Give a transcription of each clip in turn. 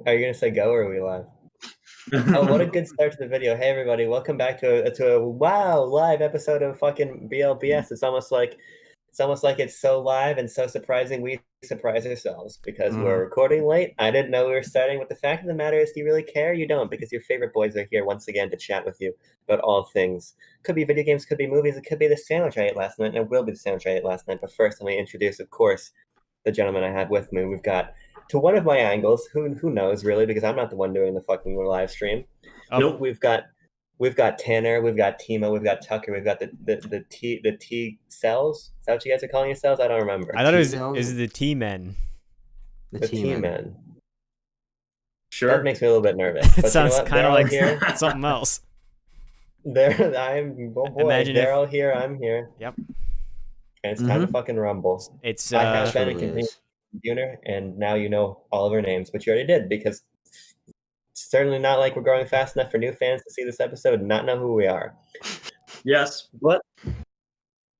Are you gonna say go or are we live? Oh, what a good start to the video. Hey everybody, welcome back to a wow live episode of fucking BLBS. It's almost like it's so live and so surprising we surprise ourselves because we're recording late. I didn't know we were starting, but the fact of the matter is, do you really care? You don't, because your favorite boys are here once again to chat with you about all things. Could be video games, could be movies, it could be the sandwich I ate last night, and it will be the sandwich I ate last night. But first, let me introduce, of course, the gentleman I have with me. We've got to one of my angles, who knows really, because I'm not the one doing the fucking live stream. Nope. We've got Tanner, we've got Timo, we've got Tucker, we've got the T cells. Is that what you guys are calling yourselves? I don't remember. I thought it was the T-men. The T-men. Sure. That makes me a little bit nervous. It sounds kind of like here. something else. They're all here. I'm here. Yep. And it's time to fucking rumble. It's I have been a continuous computer, and now you know all of our names, but you already did, because it's certainly not like we're growing fast enough for new fans to see this episode and not know who we are. Yes. But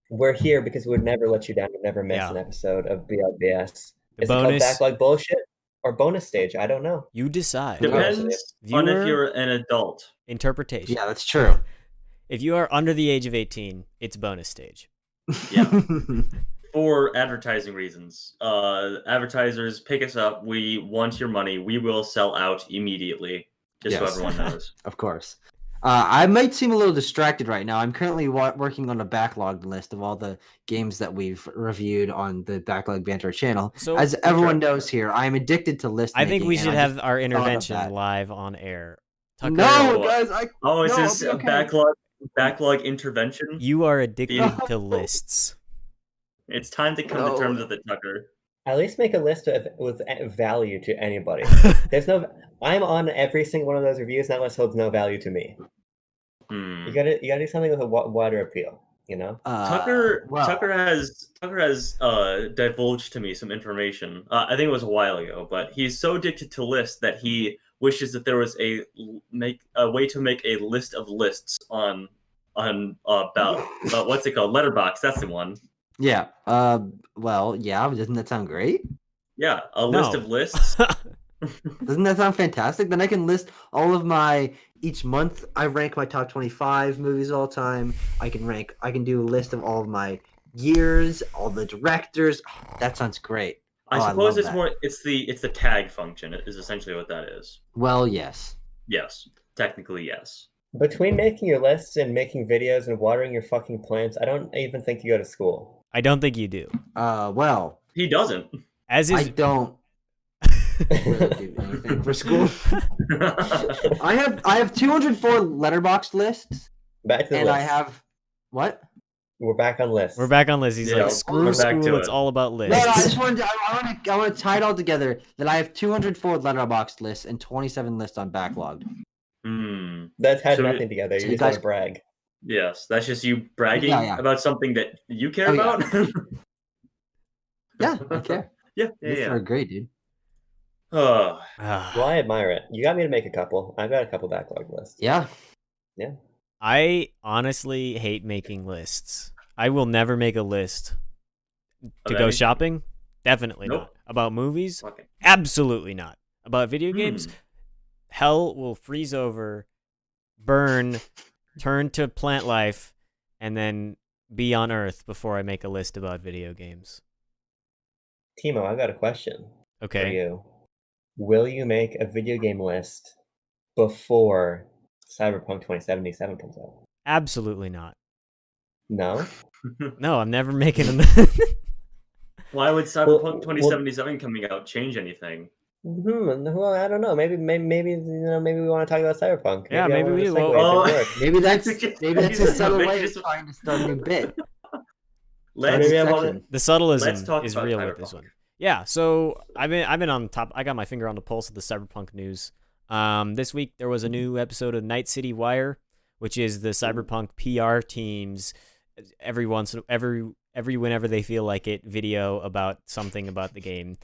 we're here because we would never let you down. We'd never miss an episode of BLBS. Is it called backlog bullshit or bonus stage? I don't know. You decide. Depends on if you're an adult. Interpretation. Yeah, that's true. If you are under the age of 18, it's bonus stage. Yeah. For advertising reasons. Advertisers, pick us up. We want your money. We will sell out immediately. Just so everyone knows. Of course. I might seem a little distracted right now. I'm currently working on a backlog list of all the games that we've reviewed on the Backlog Banter channel. So, as everyone knows here, I'm addicted to list making. I think we should have our intervention live on air. Tucker, no, guys. Is this a backlog intervention? You are addicted to lists. It's time to come to terms with it, Tucker. At least make a list with value to anybody. There's no. I'm on every single one of those reviews. That list holds no value to me. You gotta do something with a wider appeal. You know. Tucker has divulged to me some information. I think it was a while ago, but he's so addicted to lists that he wishes that there was a way to make a list of lists on about what's it called? Letterbox. That's the one. Yeah. Well, yeah. Doesn't that sound great? Yeah, a list of lists. Doesn't that sound fantastic? Then I can list all of each month I rank my top 25 movies all time. I can do a list of all of my years, all the directors. That sounds great. I suppose it's the tag function is essentially what that is. Well, yes. Yes. Technically, yes. Between making your lists and making videos and watering your fucking plants, I don't even think you go to school. I don't think you do. Well. He doesn't. I don't really do anything for school. I have 204 letterbox lists. Back to the list. I have what? We're back on lists. We're back on lists. He's like, screw school. It's all about lists. No, I just wanted to. I want to tie it all together. That I have 204 letterbox lists and 27 lists on backlog. That had nothing together. You just want to brag. Yes, that's just you bragging about something that you care about. Yeah, I care. Yeah. Are great, dude. Well, I admire it. You got me to make a couple. I've got a couple backlog lists. Yeah. I honestly hate making lists. I will never make a list to go shopping. Definitely not. About movies? Absolutely not. About video games? Hell will freeze over, burn, turn to plant life, and then be on Earth before I make a list about video games. Timo, I've got a question for you. Will you make a video game list before Cyberpunk 2077 comes out? Absolutely not. No? No, I'm never making a Why would Cyberpunk 2077 coming out change anything? Well, I don't know. Maybe we want to talk about Cyberpunk. Maybe we do. Maybe that's a subtle way of trying to start a new bit. The subtleism is real with this one. Yeah, so I've been on top. I got my finger on the pulse of the Cyberpunk news. This week there was a new episode of Night City Wire, which is the Cyberpunk PR team's whenever they feel like it, video about something about the game.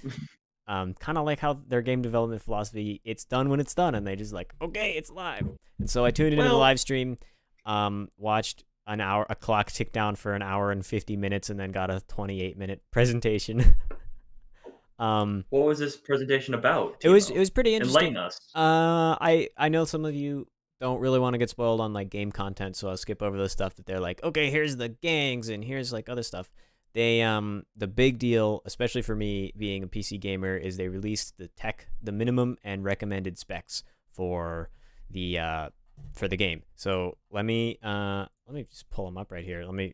Kind of like how their game development philosophy, it's done when it's done, and they just like, okay, it's live. And so I tuned into the live stream, watched a clock tick down for an hour and 50 minutes, and then got a 28-minute presentation. What was this presentation about? It was pretty interesting. Enlighten us. I know some of you don't really want to get spoiled on like game content, so I'll skip over the stuff that they're like, okay, here's the gangs and here's like other stuff. They the big deal, especially for me being a PC gamer, is they released the minimum and recommended specs for the game. So let me just pull them up right here. Let me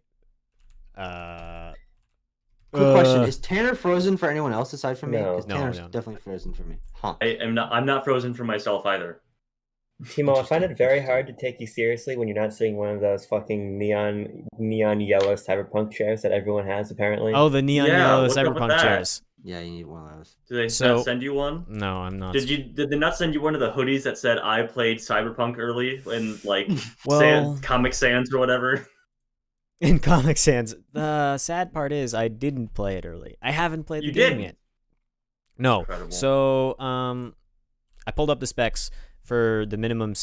Quick question: is Tanner frozen for anyone else aside from me? No. Because Tanner's No. definitely frozen for me. Huh. I'm not frozen for myself either. Timo, I find it very hard to take you seriously when you're not sitting in one of those fucking neon yellow cyberpunk chairs that everyone has apparently. Oh, the neon yellow what's up with cyberpunk that? chairs. Yeah, you need one of those. Did they So- not send you one? No, I'm not. Did they not send you one of the hoodies that said I played Cyberpunk early in like Well- Comic Sans or whatever? In Comic Sans, the sad part is I didn't play it early. I haven't played the You game didn't? yet. No. Incredible. So I pulled up the specs for the minimum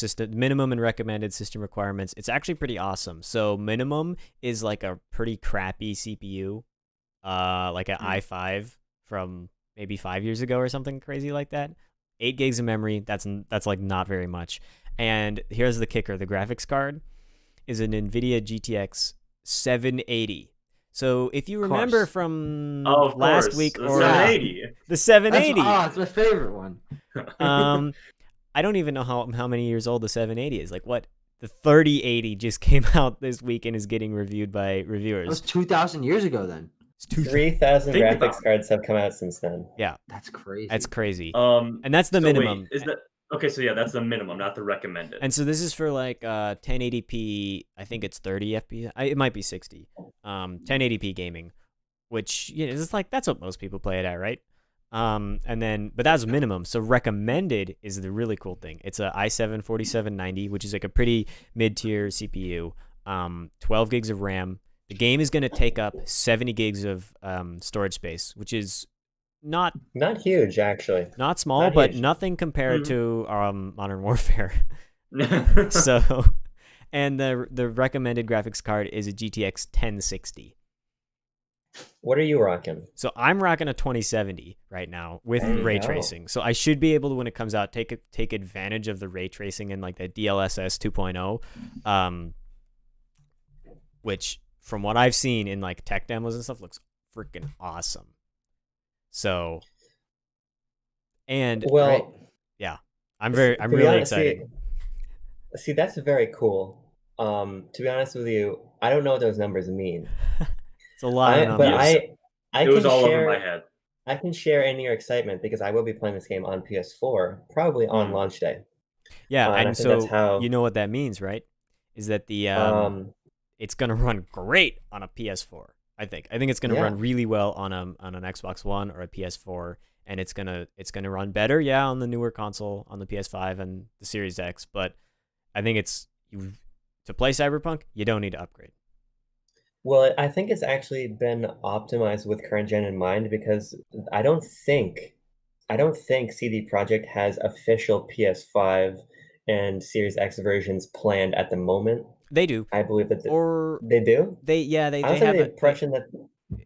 and recommended system requirements. It's actually pretty awesome. So minimum is like a pretty crappy CPU, like an i5 from maybe 5 years ago or something crazy like that. 8 gigs of memory. That's like not very much. And here's the kicker: the graphics card is an NVIDIA GTX 780. So if you remember from of last course, week the or 780. the 780, It's my favorite one. I don't even know how many years old the 780 is. Like what? The 3080 just came out this week and is getting reviewed by That was reviewers. 2,000 years ago then. It's 3,000 Think about graphics it. cards have come out since then. That's crazy. That's crazy. And that's the minimum. Wait, is that okay? So yeah, that's the minimum, not the recommended. And so this is for like 1080p. I think it's 30 FPS. It might be 60. 1080p gaming, which is like that's what most people play it at, right? And then, but that's a minimum. So recommended is the really cool thing. It's a i7 4790, which is like a pretty mid-tier CPU. 12 gigs of RAM. The game is going to take up 70 gigs of storage space, which is not huge actually. not small, Not but huge. nothing compared to Modern Warfare. So, and the recommended graphics card is a GTX 1060. What are you rocking? So I'm rocking a 2070 right now with There you ray go. tracing. So I should be able to, when it comes out, take advantage of the ray tracing and like the DLSS 2.0, which from what I've seen in like tech demos and stuff looks freaking awesome. So, and Well, I'm to really be honest, excited. See, that's very cool. To be honest with you, I don't know what those numbers mean. It's a lot of But numbers. I it was can all share, over my head. I can share in your excitement because I will be playing this game on PS4, probably on launch day. Yeah, and I and think that's so how- you know what that means, right? Is that the it's gonna run great on a PS4. I think it's gonna Yeah. run really well on an Xbox One or a PS4, and it's gonna run better, on the newer console, on the PS5 and the Series X. But I think to play Cyberpunk, you don't need to upgrade. Well, I think it's actually been optimized with current gen in mind because I don't think CD Projekt has official PS5 and Series X versions planned at the moment. They do, I believe that or they do. they I they was have under the impression that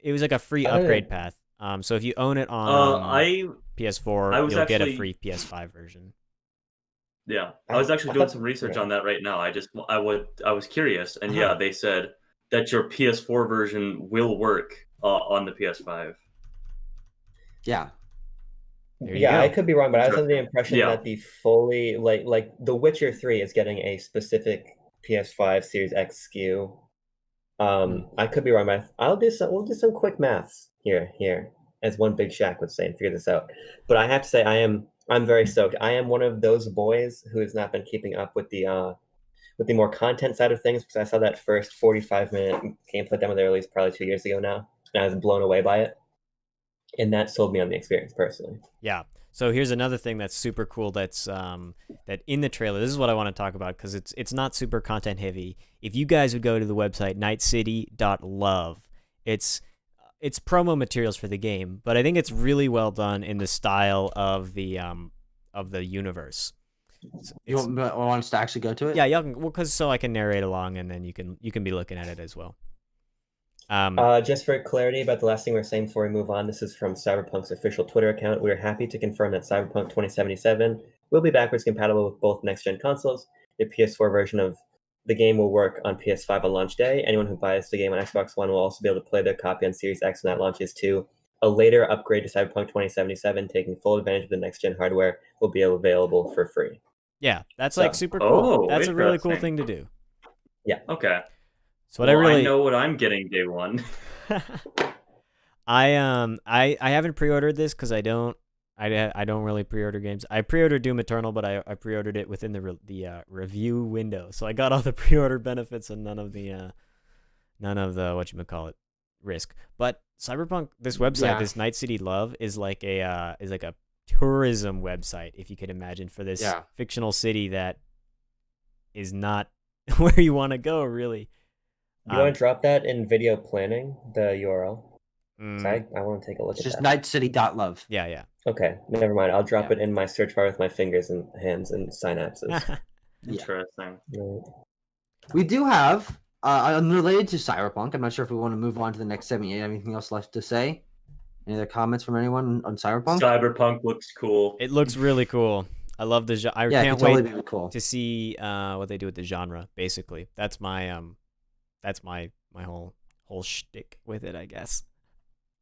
it was like a free I don't know. upgrade path. So if you own it on I PS4, was you'll get a actually- free PS5 version. I was actually I doing thought- some research yeah. on that right now. I was curious, and Uh-huh. yeah, they said that your PS4 version will work on the PS5. Yeah. There you Yeah, go. I could be wrong, but I was under the Interesting. impression Yeah. that the fully like The Witcher 3 is getting a specific PS5 Series X SKU. I could be wrong, but we'll do some quick maths here, as one Big Shaq would say, and figure this out. But I have to say, I'm very stoked. I am one of those boys who has not been keeping up with the more content side of things because I saw that first 45-minute gameplay demo they released probably 2 years ago now, and I was blown away by it. And that sold me on the experience personally. Yeah. So here's another thing that's super cool. That's that in the trailer. This is what I want to talk about because it's not super content heavy. If you guys would go to the website nightcity.love, it's promo materials for the game, but I think it's really well done in the style of the universe. You want us to actually go to it? Yeah, y'all can, because so I can narrate along and then you can be looking at it as well. Just for clarity about the last thing we're saying before we move on, this is from Cyberpunk's official Twitter account. We're happy to confirm that Cyberpunk 2077 will be backwards compatible with both next-gen consoles. The PS4 version of the game will work on PS5 on launch day. Anyone who buys the game on Xbox One will also be able to play their copy on Series X when that launches too. A later upgrade to Cyberpunk 2077, taking full advantage of the next-gen hardware, will be available for free. Yeah, that's like super cool. That's a really cool thing to do. Yeah. Okay. So what I know what I'm getting day one. I haven't pre-ordered this because I don't really pre-order games. I pre-ordered Doom Eternal, but I pre-ordered it within the review window, so I got all the pre-order benefits and none of the whatchamacallit risk. But Cyberpunk, this website, this Night City Love, is like a tourism website, if you could imagine, for this fictional city that is not where you want to go, really. You want to drop that in video planning, the URL? I want to take a look at that. It's just nightcity.love. Yeah. Okay, never mind. I'll drop it in my search bar with my fingers and hands and synapses. Interesting. We do have, unrelated to Cyberpunk, I'm not sure if we want to move on to the next segment. You have anything else left to say? Any other comments from anyone on Cyberpunk? Cyberpunk looks cool. It looks really cool. I love the genre. I can't totally wait cool. to see what they do with the genre, basically. That's my whole shtick with it, I guess.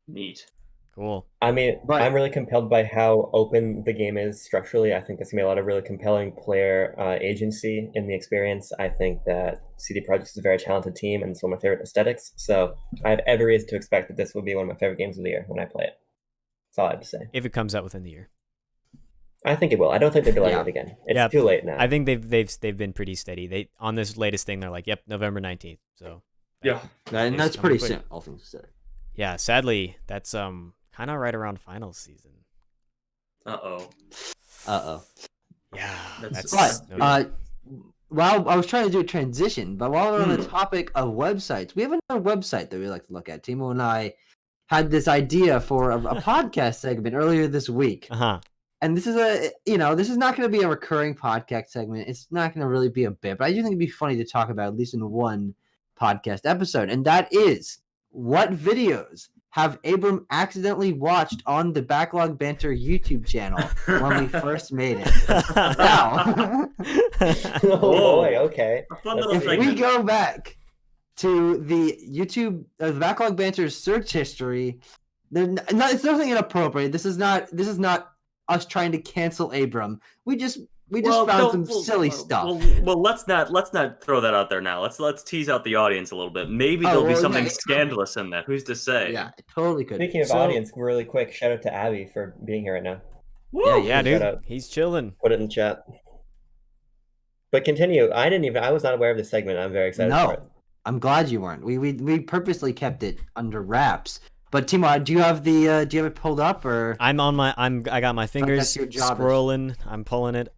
Neat. Cool. I mean, I'm really compelled by how open the game is structurally. I think there's going to be a lot of really compelling player agency in the experience. I think that CD Projekt is a very talented team, and it's one of my favorite aesthetics. So I have every reason to expect that this will be one of my favorite games of the year when I play it. That's all I have to say. If it comes out within the year. I think it will. I don't think they're delaying it again. It's too late now. I think they've been pretty steady. They on this latest thing, they're like, yep, November 19th. So and that's pretty soon, all things considered. Yeah, sadly, that's kind of right around finals season. Uh-oh. Yeah. While I was trying to do a transition, but while we're on the topic of websites, we have another website that we like to look at. Timo and I had this idea for a podcast segment earlier this week. And this is this is not going to be a recurring podcast segment. It's not going to really be a bit, but I do think it'd be funny to talk about at least in one podcast episode. And that is, what videos have Abram accidentally watched on the Backlog Banter YouTube channel when we first made it? Now, oh boy, okay. If we go back to the YouTube, the Backlog Banter's search history, it's nothing inappropriate. This is not us trying to cancel Abram. We just found some silly stuff. Well, let's not throw that out there now. Let's tease out the audience a little bit. Maybe there'll be something scandalous in there. Who's to say? Yeah, it totally could. Speaking of audience, really quick, shout out to Abby for being here right now. Yeah, dude. He's chilling. Put it in the chat. But continue. I was not aware of this segment. I'm very excited for it. I'm glad you weren't. We purposely kept it under wraps. But Timo, do you have it pulled up, or I got my fingers scrolling. I'm pulling it.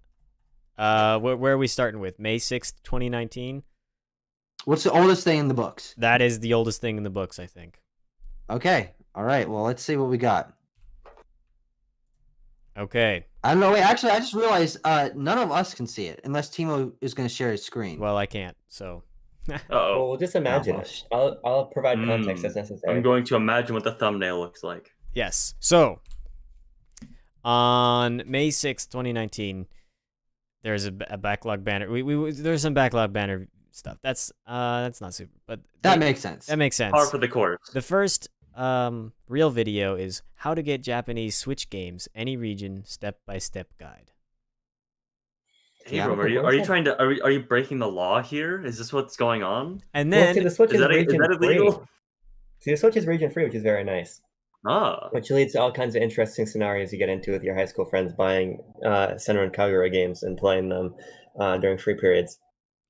Where are we starting with? May 6th, 2019? What's the oldest thing in the books? That is the oldest thing in the books, I think. Okay. All right. Well, let's see what we got. Okay. I don't know. Wait, actually, I just realized none of us can see it unless Timo is going to share his screen. Well, I can't, so. Well, we'll just imagine it. I'll provide context as necessary. I'm going to imagine what the thumbnail looks like. Yes. So, on May 6th, 2019, there's a backlog banner. There's some backlog banner stuff. That's not super, but that makes sense. That makes sense. Par for the course. The first real video is how to get Japanese Switch games any region step-by-step guide. Abram, are you breaking the law here? Is this what's going on? And then the Switch is illegal? free. See, the Switch is region free, which is very nice. Which leads to all kinds of interesting scenarios you get into with your high school friends buying Senran Kagura games and playing them during free periods.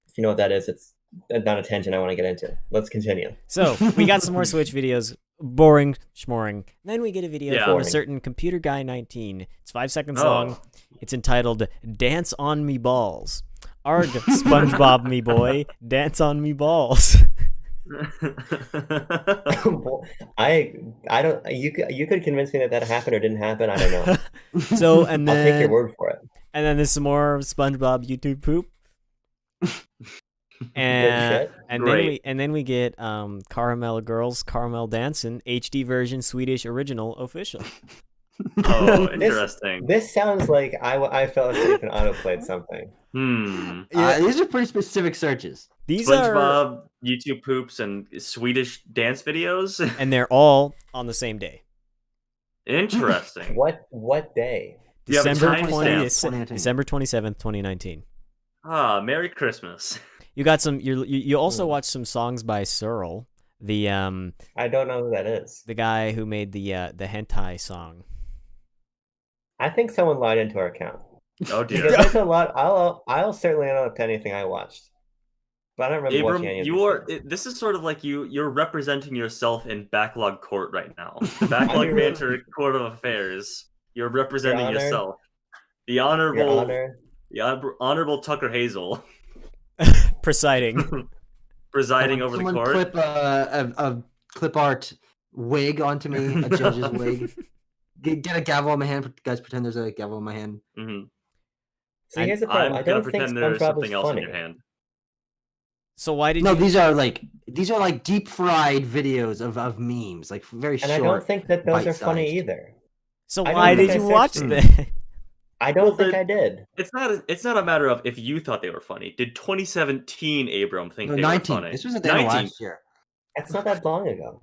If you know what that is, it's not a tangent I want to get into. Let's continue. So we got some more Switch videos. Boring, schmoring. Then we get a video from a certain Computer Guy 19. It's 5 seconds long. It's entitled "Dance on Me Balls." Arg, SpongeBob me boy, dance on me balls. I don't. You could convince me that happened or didn't happen. I don't know. So and then I'll take your word for it. And then there's some more SpongeBob YouTube poop. shit. And then we get Caramel Girls, Caramel Dancing, HD version, Swedish original, official. Oh, interesting. This sounds like I fell asleep and autoplayed something. These are pretty specific searches. These SpongeBob, YouTube poops, and Swedish dance videos. And they're all on the same day. Interesting. What day? December You have a timestamp. December 27th, 2019. Ah, Merry Christmas. You got some. You also watched some songs by Searle, the I don't know who that is. the guy who made the hentai song. I think someone logged into our account. Oh dear. Because there's a lot. I'll certainly not up to anything I watched, but I don't remember Abram, watching any of you these are. things. This is sort of like you're representing yourself in backlog court right now. The backlog banter court of affairs. You're representing Your Honor. yourself. The Your honorable, Honor. the honorable Tucker Hazel, Presiding. presiding over the Someone court. clip a clip art wig onto me, a judge's wig. Get a gavel in my hand. Guys, pretend there's a gavel in my hand. Mm-hmm. See, here's the problem. I I'm gonna don't think pretend there's SpongeBob something is else in funny. your hand. So why did No, you? these are like deep fried videos of memes, like very And short. I don't think that those are bite-sized. funny either. So I don't why think did I you said watch so. that? I don't Well, think then- I did. It's not a matter of if you thought they were funny. Did 2017 Abram think No, they 19. were funny? This was at the end of 19. last year. That's not that long ago.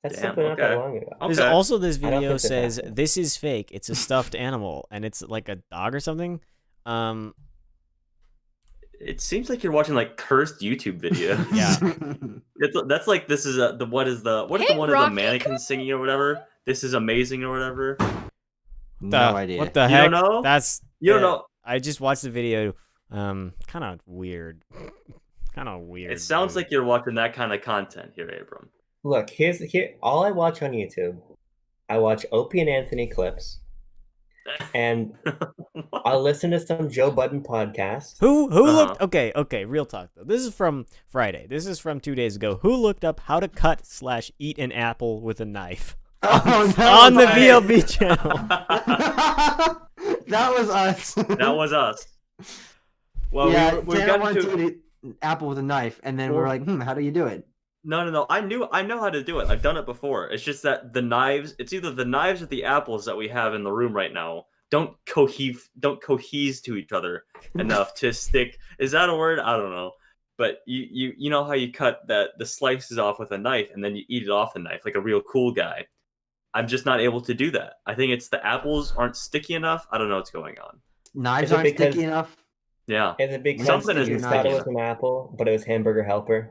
That's Damn, simply not that okay. long ago. There's Okay. also this I don't video think this says happened. this is fake. It's a stuffed animal and it's like a dog or something. It seems like you're watching like cursed YouTube videos. Yeah. That's like this is what is the one of the mannequins singing or whatever. This is amazing or whatever. No idea. What the You heck? don't know? That's You don't know. I just watched the video. Kind of weird. Kind of weird. It sounds dude. like you're watching that kind of content here, Abram. Look, here. All I watch on YouTube, I watch Opie and Anthony clips, and I'll listen to some Joe Budden podcast. Who Uh-huh. looked okay, real talk though. This is from Friday. This is from 2 days ago. Who looked up how to cut/eat an apple with a knife? Oh, no, On the sorry. BLB channel. That was us. That was us. Well, yeah, we've Tanner gotten wanted to. to eat an apple with a knife, and then we're like, how do you do it? No. I know how to do it. I've done it before. It's just that the knives. It's either the knives or the apples that we have in the room right now don't cohese to each other enough to stick. Is that a word? I don't know. But you know how you cut the slices off with a knife and then you eat it off the knife like a real cool guy. I'm just not able to do that. I think it's the apples aren't sticky enough. I don't know what's going on. Knives Is it aren't because- sticky enough. Yeah, Is it because Something you isn't thought it sticky was an apple, but it was Hamburger Helper?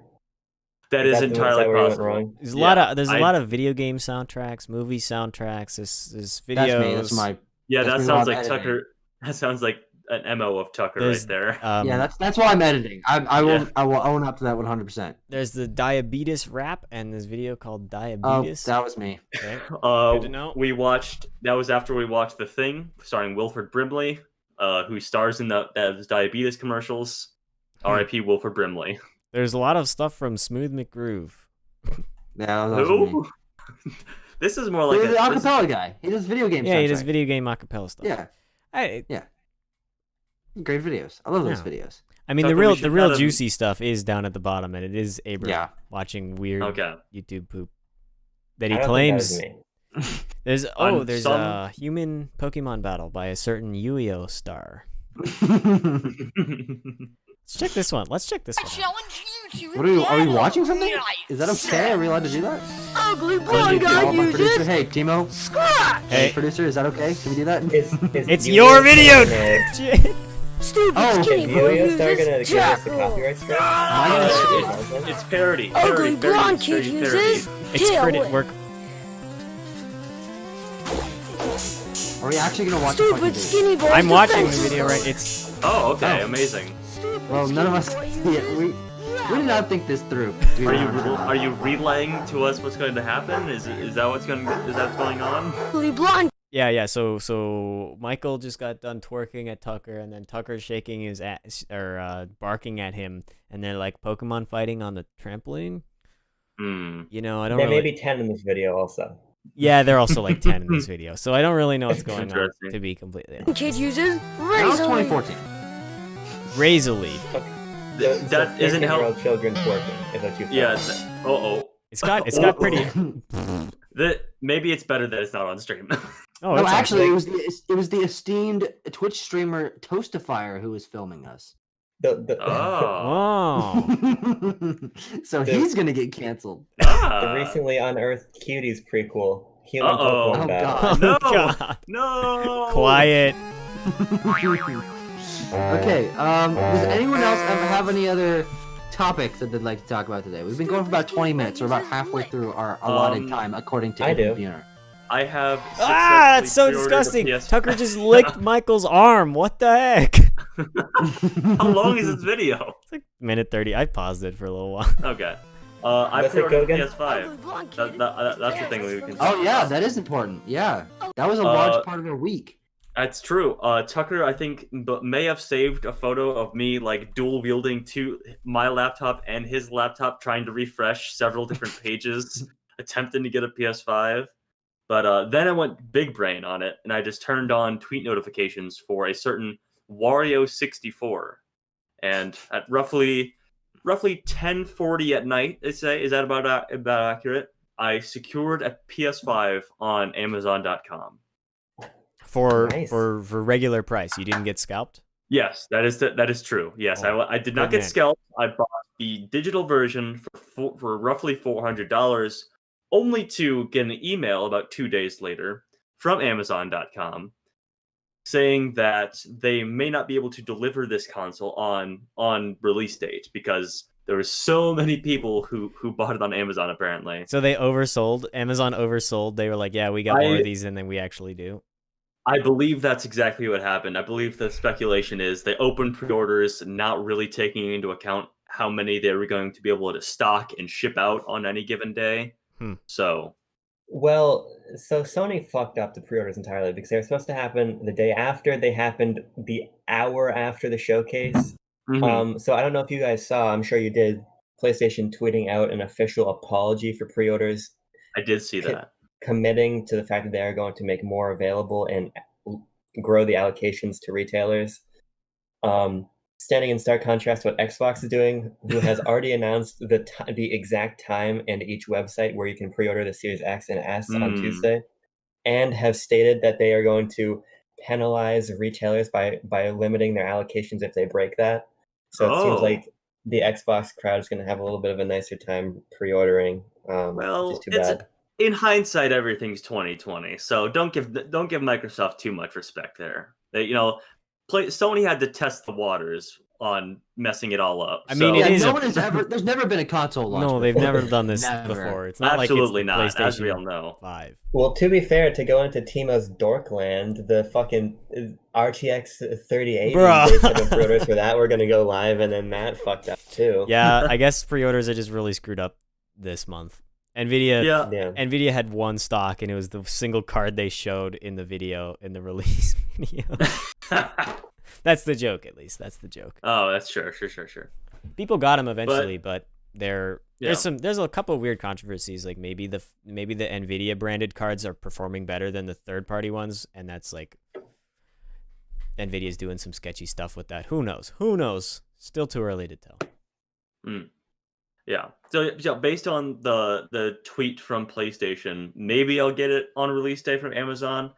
that is that entirely where you went possible. wrong? There's a Yeah, lot of video game soundtracks, movie soundtracks. This videos. That's me. That's my. Yeah, That's that me sounds while like editing. Tucker. That sounds like an MO of Tucker There's, right there. Yeah, that's why I'm editing. I will own up to that 100%. There's the diabetes rap and this video called Oh, Diabetes. that was me. Okay. Good to know. We watched. That was after we watched The Thing, starring Wilford Brimley, who stars in those diabetes commercials. R.I.P. Wilford Brimley. There's a lot of stuff from Smooth McGroove. Yeah, that was also me. Who? This is more like He's the acapella guy. He does video game Yeah, he soundtrack. does video game acapella stuff. Yeah, I great videos. I love those Yeah. videos. mean, Tucker, the we real should real cut him- juicy stuff is down at the bottom, and it is Abram Yeah. watching weird Okay. YouTube poop that I he don't think that claims. was me. There's On there's some- a human Pokemon battle by a certain Yu-Gi-Oh star. Let's check this one. Let's check this one. What are we watching something? Is that okay? Are we allowed to do that? Ugly Hey, blonde guy producer. uses Hey, Timo. scratch. Hey, Producer, is that okay? Can we do that? it's your video. Shit. Stupid Oh, skinny Is boy Yo-Yo Star gonna uses give us the jackal. copyright strike? It's parody. Ugly Parody. blonde It's kid very uses It's credit tailwind. work. Are we actually gonna watch the fucking Stupid video? skinny boy. I'm watching the video right. It's Oh, okay, Oh. amazing. Well, none of us. Yeah, we did not think this through. Are you relaying to us what's going to happen? Is that what's going on? Ugly blonde. yeah. So Michael just got done twerking at Tucker, and then Tucker's shaking his ass or barking at him, and they're like Pokemon fighting on the trampoline. Hmm. You know, I don't There really. may be 10 in this video also. Yeah, they're also like 10 in this video, so I don't really know what's going on. Interesting. To be completely honest. Kid uses That was razor leaf. 2014. Razor Leaf. That isn't how. 14-year-old children twerking is what you. Yeah. It's got pretty. Maybe it's better that it's not on stream. No, actually, it was the esteemed Twitch streamer Toastifier who was filming us. Oh. So he's gonna get canceled. The recently unearthed Cuties prequel. Human Pokemon battle. No. God. No. Quiet. Okay. Does anyone else have any other topics that they'd like to talk about today? We've been going for about 20 minutes. We're about halfway through our allotted time, according to Abram. I have. That's so disgusting. Tucker just licked Michael's arm. What the heck? How long is this video? It's like minute 30. I paused it for a little while. Okay. I pre-ordered PS5. That's the thing we can. Oh yeah, that is important. Yeah, that was a large part of our week. That's true. Tucker, I think, may have saved a photo of me like dual wielding my laptop and his laptop, trying to refresh several different pages, attempting to get a PS5. But then I went big brain on it, and I just turned on tweet notifications for a certain Wario64, and at roughly 10:40 at night, they say, is that about accurate? I secured a PS5 on Amazon.com for regular price. You didn't get scalped? Yes, that is true. Yes, I did not get scalped. I bought the digital version for roughly $400. Only to get an email about 2 days later from Amazon.com saying that they may not be able to deliver this console on release date because there were so many people who bought it on Amazon apparently. So they oversold. Amazon oversold. They were like, yeah, we got more of these than we actually do. I believe that's exactly what happened. I believe the speculation is they opened pre-orders not really taking into account how many they were going to be able to stock and ship out on any given day. So Sony fucked up the pre-orders entirely because they were supposed to happen the day after. They happened the hour after the showcase. So I don't know if you guys saw, I'm sure you did, PlayStation tweeting out an official apology for pre-orders. I did see that. Committing to the fact that they are going to make more available and grow the allocations to retailers. Standing in stark contrast to what Xbox is doing, who has already announced the exact time and each website where you can pre-order the Series X and S on Tuesday, and have stated that they are going to penalize retailers by limiting their allocations if they break that. So it seems like the Xbox crowd is going to have a little bit of a nicer time pre-ordering. Which is too bad. In hindsight, everything's 2020, so don't give Microsoft too much respect there. Sony had to test the waters on messing it all up. I mean, it is. There's never been a console launch. No, they've never done this before. It's not absolutely like it's not. As we all PlayStation know. 5. Well, to be fair, to go into Timo's Dorkland, the fucking RTX 3080 pre-orders for that were going to go live, and then that fucked up too. Yeah, I guess pre-orders are just really screwed up this month. Nvidia had one stock, and it was the single card they showed in the release video. That's the joke, at least. That's the joke. Oh, that's sure. People got them eventually, but there's a couple of weird controversies. Like maybe the Nvidia branded cards are performing better than the third party ones, and that's like Nvidia's doing some sketchy stuff with that. Who knows? Still too early to tell. Yeah. So based on the tweet from PlayStation, maybe I'll get it on release day from Amazon.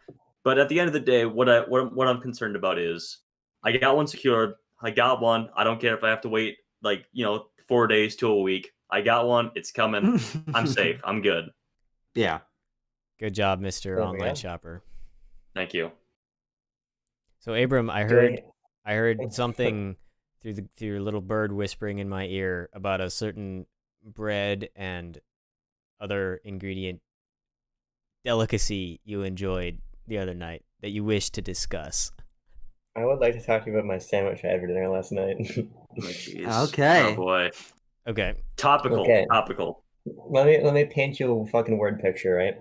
But at the end of the day, what I'm concerned about is I got one secured. I got one. I don't care if I have to wait 4 days to a week. I got one. It's coming. I'm safe. I'm good. Yeah. Good job, Mr. Online Shopper. Thank you. So Abram, I heard something through your little bird whispering in my ear about a certain bread and other ingredient delicacy you enjoyed the other night that you wish to discuss. I would like to talk to you about my sandwich I had for dinner last night. Oh, jeez. Okay. Oh boy. Okay. Topical. Okay. Topical. Let me paint you a fucking word picture, right?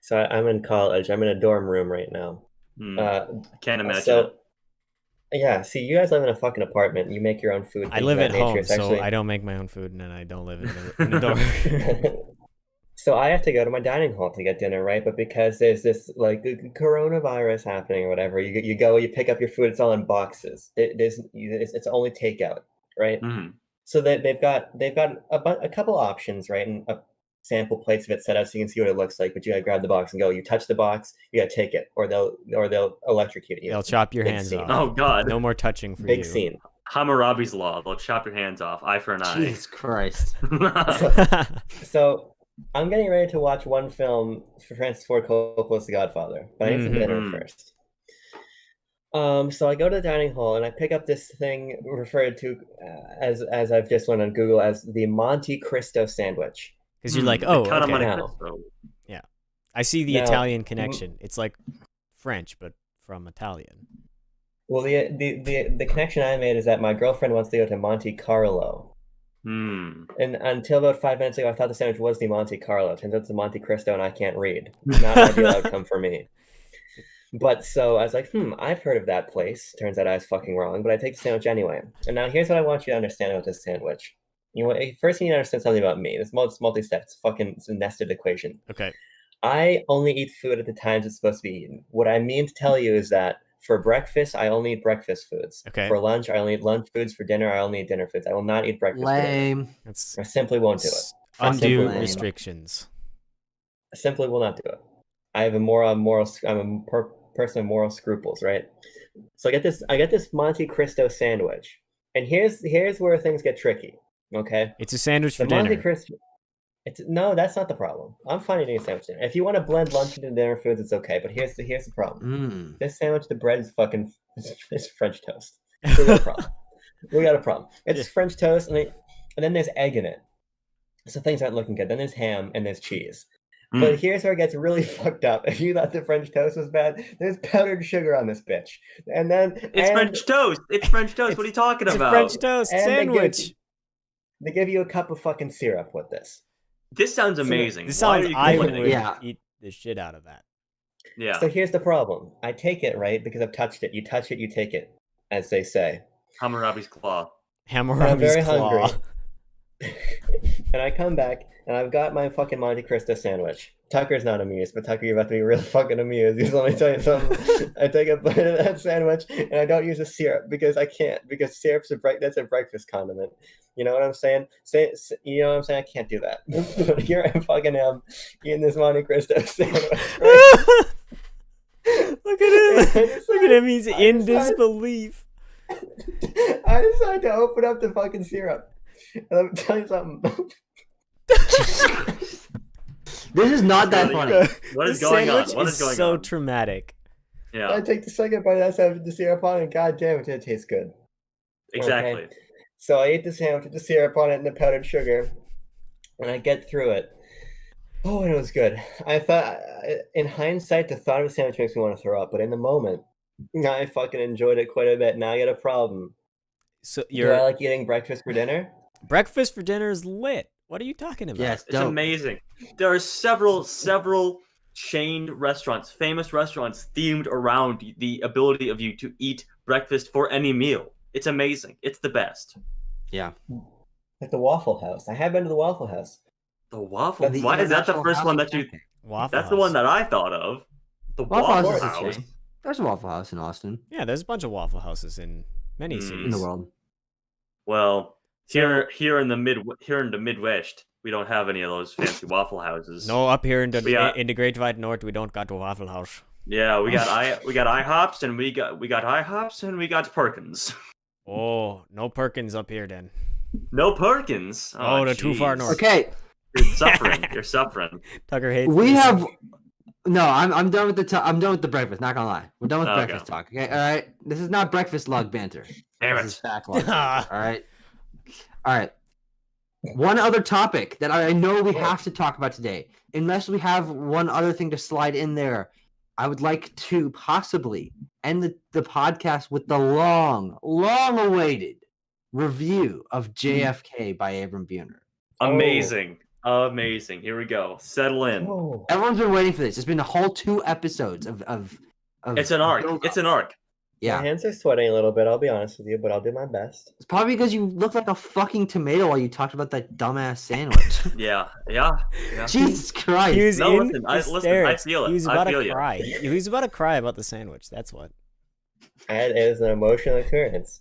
So I'm in college. I'm in a dorm room right now. Can't imagine it. Yeah, see, you guys live in a fucking apartment. You make your own food. I live at home, so I don't make my own food, and I don't live in a dorm. So I have to go to my dining hall to get dinner, right? But because there's this coronavirus happening or whatever, you go, you pick up your food. It's all in boxes. It's only takeout. right? Mm-hmm. So they've got a couple options, right, and a sample plates of it set up so you can see what it looks like. But you gotta grab the box and go. You touch the box, you gotta take it, or they'll electrocute you. They'll chop your Big hands scene. off. Oh God. No more touching for Big you. scene. Hammurabi's law. They'll chop your hands off. Eye for an eye. Jesus Christ. So I'm getting ready to watch one film for Francis Ford Coppola's The Godfather, but I need some dinner first. So I go to the dining hall and I pick up this thing referred to as I've just went on Google as the Monte Cristo sandwich. Because you're like, oh, kind of okay. Monte Cristo. Yeah, I see the Now, Italian connection. It's like French, but from Italian. Well, the connection I made is that my girlfriend wants to go to Monte Carlo. And until about 5 minutes ago, I thought the sandwich was the Monte Carlo. Turns out it's the Monte Cristo, and I can't read. Not an ideal outcome for me. But so I was like, I've heard of that place. Turns out I was fucking wrong, but I take the sandwich anyway. And now here's what I want you to understand about this sandwich. First you need to understand something about me. This multi-step. It's a nested equation. Okay. I only eat food at the times it's supposed to be eaten. What I mean to tell you is that for breakfast, I only eat breakfast foods. Okay. For lunch, I only eat lunch foods. For dinner, I only eat dinner foods. I will not eat breakfast. Lame. That's I simply won't do it. undue lame. restrictions. I simply will not do it. I have I'm a person of moral scruples, right? So I get this Monte Cristo sandwich, and here's where things get tricky. Okay. It's a sandwich for The Monte dinner. Cristo. No, that's not the problem. I'm fine eating a sandwich dinner. If you want to blend lunch into dinner foods, it's okay. But here's the problem. This sandwich, the bread is fucking it's French toast. We got a problem. It's French toast, and then there's egg in it. So things aren't looking good. Then there's ham and there's cheese. But here's where it gets really fucked up. If you thought the French toast was bad, there's powdered sugar on this bitch. And then French toast. It's French toast. What are you talking It's about? a French toast And sandwich. They give you a cup of fucking syrup with this. This sounds amazing. This Why sounds. are you I complaining? would eat the shit out of that. Yeah. So here's the problem. I take it, right? Because I've touched it. You touch it, you take it, as they say. Hammurabi's claw. Hammurabi's I'm very claw. hungry. And I come back, and I've got my fucking Monte Cristo sandwich. Tucker's not amused, but Tucker, you're about to be real fucking amused. Let me tell you something. I take a bite of that sandwich, and I don't use a syrup because I can't. Because syrup's that's a breakfast condiment. You know what I'm saying? You know what I'm saying? I can't do that. But here I fucking am eating this Monte Cristo sandwich. Right? Look at him! Look at him! He's in disbelief. I decided to open up the fucking syrup. And let me tell you something. This is not that funny. What is This going on? sandwich What is going so on? traumatic. Yeah. I take the second bite of that sandwich with the syrup on it, and god damn it, it tastes good. Exactly. Okay. So I ate the sandwich with the syrup on it and the powdered sugar, and I get through it. Oh, and it was good. I thought, in hindsight, the thought of the sandwich makes me want to throw up, but in the moment, I fucking enjoyed it quite a bit. Now I got a problem. So Do I like eating breakfast for dinner? breakfast for dinner is lit. What are you talking about? Yes, It's dope. amazing. There are several chained restaurants, famous restaurants themed around the ability of you to eat breakfast for any meal. It's amazing. It's the best. Yeah. Like the Waffle House. I have been to the Waffle House. The Waffle. The Why is that the International first House one of that you? Pancakes. Waffle That's the House. one that I thought of. The Waffle Waffle House is the House. same. There's a Waffle House in Austin, Yeah, there's a bunch of Waffle Houses in many Mm. cities. in the world. Well, here in the Midwest, we don't have any of those fancy Waffle Houses. No, up here in We got- the Great White North, we don't got a Waffle House. Yeah, we got IHOPs and we got IHOPs and we got Perkins. Oh, no Perkins up here then. No Perkins. Oh, they're too far jeez. north. Okay, You're suffering. You're suffering. Tucker hates we this. have. No, I'm done with the I'm done with the breakfast. Not gonna lie, we're done with Okay. breakfast talk. Okay, all right. This is not breakfast log banter. Damn This is it. fact log banter. All right. All right. One other topic that I know we have to talk about today, unless we have one other thing to slide in there. I would like to possibly end the podcast with the long-awaited review of JFK by Abram Buhner. Amazing. Amazing. Here we go. Settle in. Oh. Everyone's been waiting for this. It's been a whole 2 episodes of It's an arc. build-up. It's an arc. Yeah. My hands are sweating a little bit, I'll be honest with you, but I'll do my best. It's probably because you look like a fucking tomato while you talked about that dumbass sandwich. Yeah. Jesus Christ. He was No, in listen, I hysterics. feel it. He was I about feel to you. cry. He was about to cry about the sandwich. That's what. It was an emotional occurrence.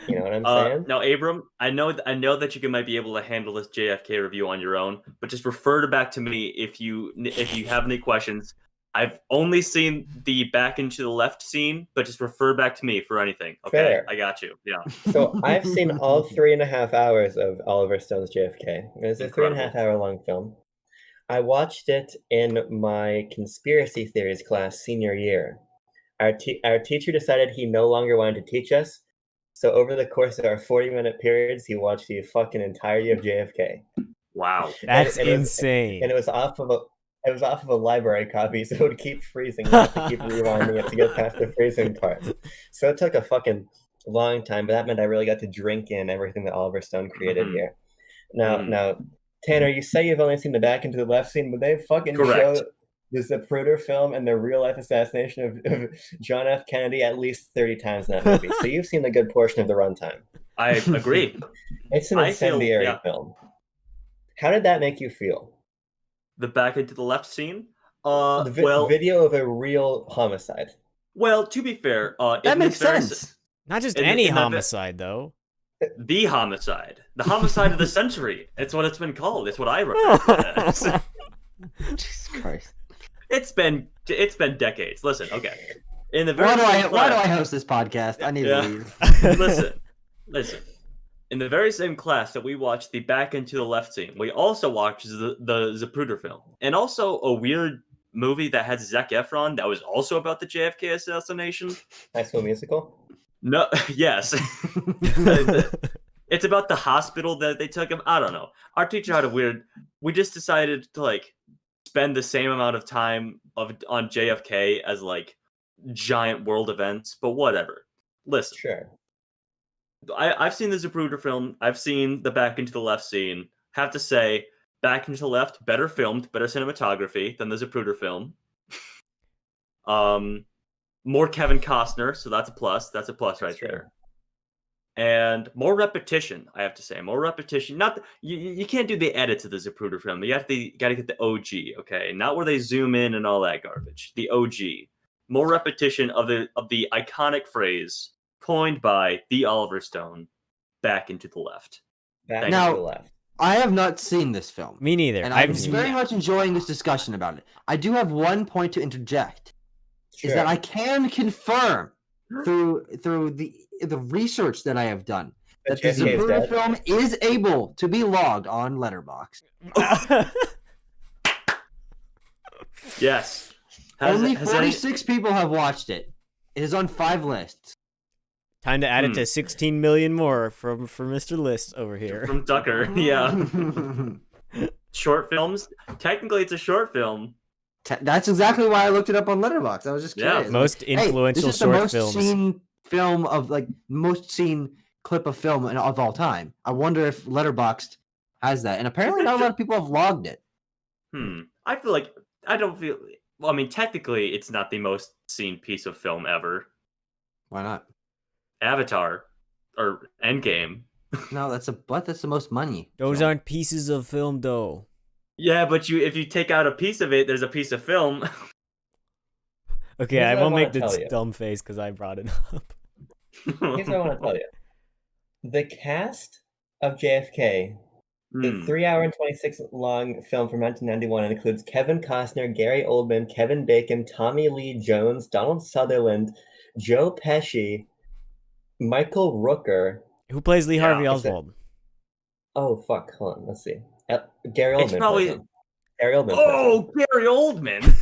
You know what I'm saying? Now, Abram, I know that you might be able to handle this JFK review on your own, but just refer back to me if you have any questions. I've only seen the back into the left scene, but just refer back to me for anything. Okay, Fair. I got you. Yeah. So I've seen all 3.5 hours of Oliver Stone's JFK. It's a 3.5 hour long film. I watched it in my conspiracy theories class senior year. Our teacher decided he no longer wanted to teach us. So over the course of our 40-minute periods, he watched the fucking entirety of JFK. Wow, that's insane. And it was off of a library copy, so it would keep freezing. You have to keep rewinding it to get past the freezing parts. So it took a fucking long time, but that meant I really got to drink in everything that Oliver Stone created here. Now, Tanner, you say you've only seen the back into the left scene, but they fucking show the Zapruder film and the real-life assassination of John F. Kennedy at least 30 times in that movie. So you've seen a good portion of the runtime. I agree. It's an incendiary film. How did that make you feel? The back into the left scene? Video of a real homicide. Well, to be fair, that makes sense. Not just any homicide, though. The homicide. The homicide of the century. It's what it's been called. It's what I refer to it as. Jesus Christ. It's been decades. Listen, okay. In the why do I host this podcast? I need to leave. Listen. In the very same class that we watched the back into the left scene, we also watched the Zapruder film, and also a weird movie that had Zac Efron that was also about the JFK assassination. High School Musical? No, yes. It's about the hospital that they took him. I don't know. Our teacher had we just decided to spend the same amount of time on JFK as giant world events, but whatever. Listen. Sure. I've seen the Zapruder film. I've seen the back into the left scene. Have to say, back into the left, better filmed, better cinematography than the Zapruder film. More Kevin Costner, so that's a plus. That's a plus right there. And more repetition, I have to say. More repetition. Not you can't do the edits of the Zapruder film. You gotta get the OG, okay? Not where they zoom in and all that garbage. The OG. More repetition of the iconic phrase coined by the Oliver Stone, back into the left. Back into the left. I have not seen this film. Me neither. And I'm very much enjoying this discussion about it. I do have one point to interject. Sure. Is that I can confirm through the research that I have done that the Zapruder film is able to be logged on Letterboxd. Yes. Only 46 people have watched it. It is on 5 lists. Time to add it to 16 million more for Mr. List over here. From Tucker, yeah. Short films? Technically, it's a short film. That's exactly why I looked it up on Letterboxd. I was just curious. Yeah, most influential short films. This is the most seen film of most seen clip of film of all time. I wonder if Letterboxd has that, and apparently not a lot of people have logged it. I feel like Well, I mean, technically, it's not the most seen piece of film ever. Why not? Avatar or Endgame. No, that's the most money. Those aren't pieces of film, though. Yeah, but if you take out a piece of it, there's a piece of film. Okay, I won't make this dumb face because I brought it up. Here's what I want to tell you. The cast of JFK, the 3 hour and 26 long film from 1991, includes Kevin Costner, Gary Oldman, Kevin Bacon, Tommy Lee Jones, Donald Sutherland, Joe Pesci, Michael Rooker. Who plays Lee Harvey Oswald? Oh, fuck. Hold on. Let's see. Gary Oldman. It's probably... Gary Oldman. Oh, Gary Oldman.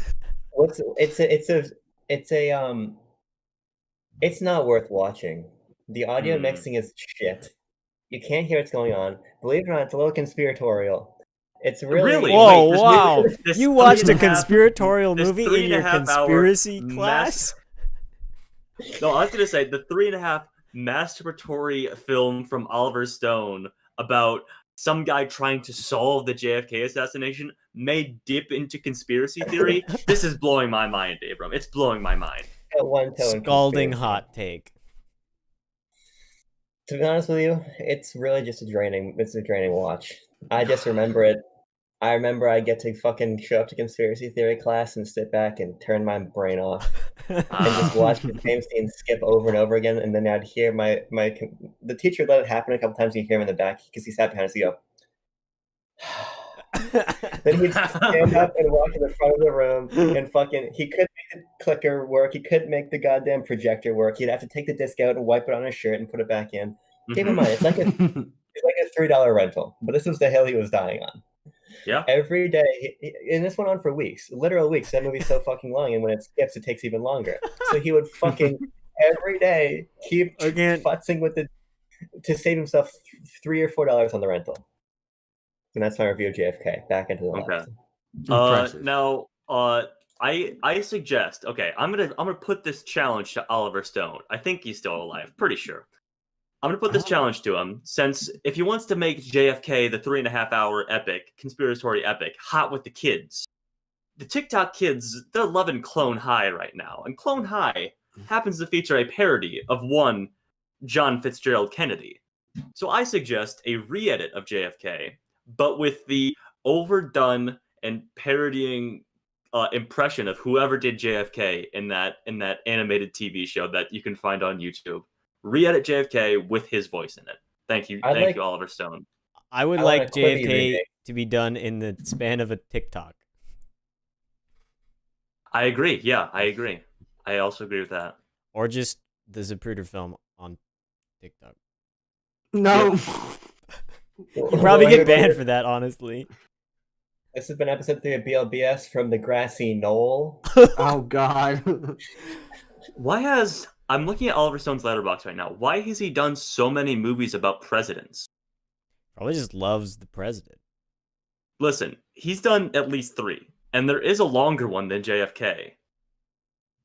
It's not worth watching. The audio mixing is shit. You can't hear what's going on. Believe it or not, it's a little conspiratorial. It's really... Whoa, wow. You watched a conspiratorial movie in your conspiracy class? No, I was going to say, the 3.5 masturbatory film from Oliver Stone about some guy trying to solve the JFK assassination may dip into conspiracy theory. This is blowing my mind, Abram. It's blowing my mind. Scalding hot take. To be honest with you, it's really just a draining watch. I just remember it I remember I get to fucking show up to conspiracy theory class and sit back and turn my brain off and just watch the same scene skip over and over again. And then I'd hear the teacher let it happen a couple times. And you hear him in the back because he sat behind us. He go. Then he'd stand up and walk to the front of the room and fucking. He couldn't make the clicker work. He couldn't make the goddamn projector work. He'd have to take the disc out and wipe it on his shirt and put it back in. Keep in mind, it's like a $3 rental, but this was the hill he was dying on. Yeah. Every day, and this went on for weeks, literal weeks. That movie's so fucking long, and when it skips, it takes even longer. So he would fucking every day keep futzing with to save himself $3 or $4 on the rental. And that's my review of JFK. Back into the left. Now, I suggest. Okay, I'm gonna put this challenge to Oliver Stone. I think he's still alive. Pretty sure. I'm going to put this challenge to him, since if he wants to make JFK the 3.5-hour epic, conspiratorial epic, hot with the kids, the TikTok kids, they're loving Clone High right now. And Clone High happens to feature a parody of one John Fitzgerald Kennedy. So I suggest a re-edit of JFK, but with the overdone and parodying impression of whoever did JFK in that animated TV show that you can find on YouTube. Re-edit JFK with his voice in it. Thank you, you, Oliver Stone. I would like JFK to be done in the span of a TikTok. I agree. Yeah, I agree. I also agree with that. Or just the Zapruder film on TikTok. No. You probably get banned for that, honestly. This has been episode 3 of BLBS from the grassy knoll. Oh, God. I'm looking at Oliver Stone's letterbox right now. Why has he done so many movies about presidents? Probably just loves the president. Listen, he's done at least 3, and there is a longer one than JFK.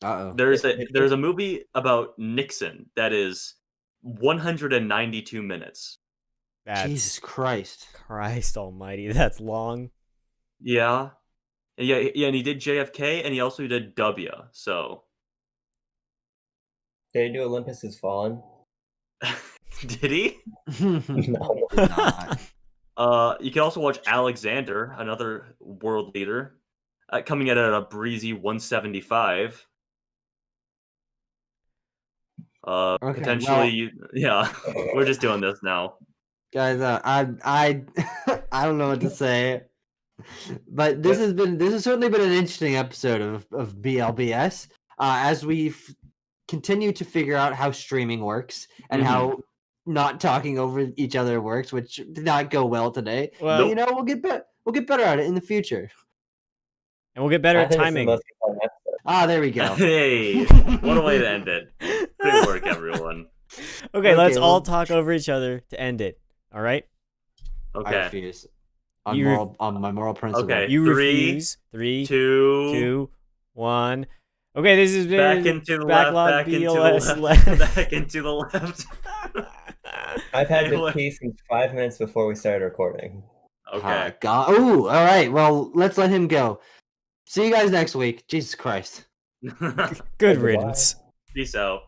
Uh-oh. There's a movie about Nixon that is 192 minutes. Jesus Christ. Christ almighty, that's long. Yeah, and he did JFK, and he also did W, so... Did he do Olympus Has Fallen? Did he? No. Not. You can also watch Alexander, another world leader, coming in at a breezy 175. Okay, Potentially, yeah. We're just doing this now, guys. I don't know what to say, but this has certainly been an interesting episode of BLBS. As we continue to figure out how streaming works and how not talking over each other works, which did not go well today. Well, but, we'll get better at it in the future, and we'll get better at timing. There we go. Hey, what a way to end it. Good work, everyone. Okay, let's all talk over each other to end it. All right. Okay. I refuse. On my moral principle. Okay. You 3, refuse. 3, 2, 1. Okay, this is back into the left, back into the left, back into the left. I've had this piece since 5 minutes before we started recording. Okay. God. Ooh, all right. Well, let's let him go. See you guys next week. Jesus Christ. Good riddance. Peace out.